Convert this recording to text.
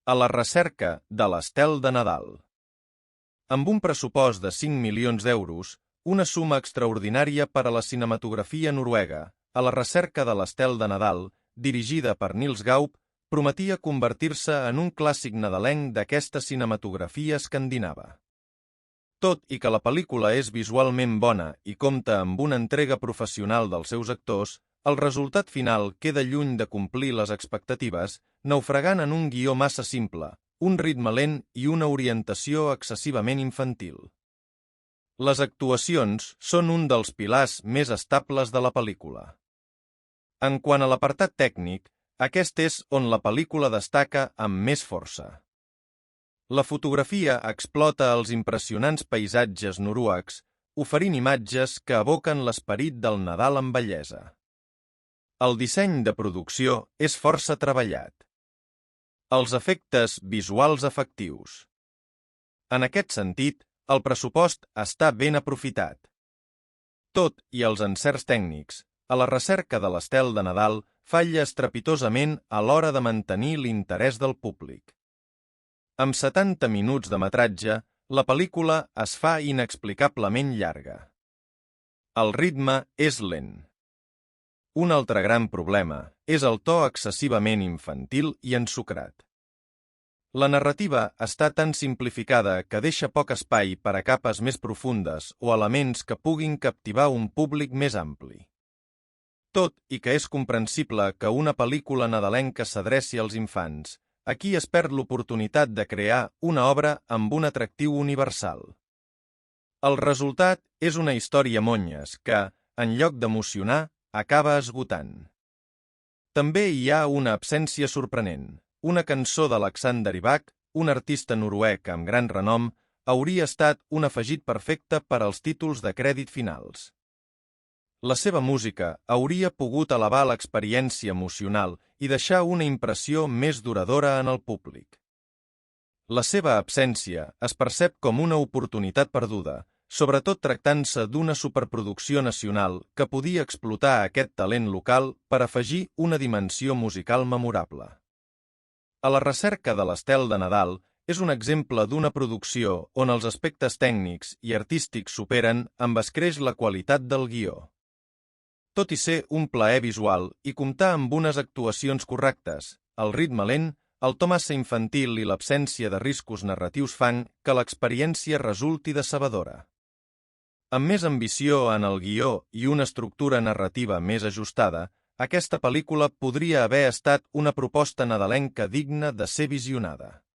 A la recerca de l'estel de Nadal. Amb un pressupost de 5 milions d'euros, una suma extraordinària per a la cinematografia noruega, A la recerca de l'estel de Nadal, dirigida per Niels Gaup, prometia convertir-se en un clàssic nadalenc d'aquesta cinematografia escandinava. Tot i que la pel·lícula és visualment bona i compta amb una entrega professional dels seus actors, el resultat final queda lluny de complir les expectatives, naufragant en un guió massa simple, un ritme lent i una orientació excessivament infantil. Les actuacions són un dels pilars més estables de la pel·lícula. En quant a l'apartat tècnic, aquest és on la pel·lícula destaca amb més força. La fotografia explota els impressionants paisatges noruecs, oferint imatges que evoquen l'esperit del Nadal amb bellesa. El disseny de producció és força treballat. Els efectes visuals efectius. En aquest sentit, el pressupost està ben aprofitat. Tot i els encerts tècnics, A la recerca de l'estel de Nadal falla estrepitosament a l'hora de mantenir l'interès del públic. Amb 70 minuts de metratge, la pel·lícula es fa inexplicablement llarga. El ritme és lent. Un altre gran problema és el to excessivament infantil i ensucrat. La narrativa està tan simplificada que deixa poc espai per a capes més profundes o elements que puguin captivar un públic més ampli. Tot i que és comprensible que una pel·lícula nadalenca s'adreci als infants, aquí es perd l'oportunitat de crear una obra amb un atractiu universal. El resultat és una història monyes que, en lloc d'emocionar, acaba esgotant. També hi ha una absència sorprenent. Una cançó d'Alexander Rybak, un artista noruec amb gran renom, hauria estat un afegit perfecte per als títols de crèdit finals. La seva música hauria pogut elevar l'experiència emocional i deixar una impressió més duradora en el públic. La seva absència es percep com una oportunitat perduda, sobretot tractant-se d'una superproducció nacional que podia explotar aquest talent local per afegir una dimensió musical memorable. A la recerca de l'estel de Nadal és un exemple d'una producció on els aspectes tècnics i artístics superen amb escreix la qualitat del guió. Tot i ser un plaer visual i comptar amb unes actuacions correctes, el ritme lent, el to massa infantil i l'absència de riscos narratius fan que l'experiència resulti decebedora. Amb més ambició en el guió i una estructura narrativa més ajustada, aquesta pel·lícula podria haver estat una proposta nadalenca digna de ser visionada.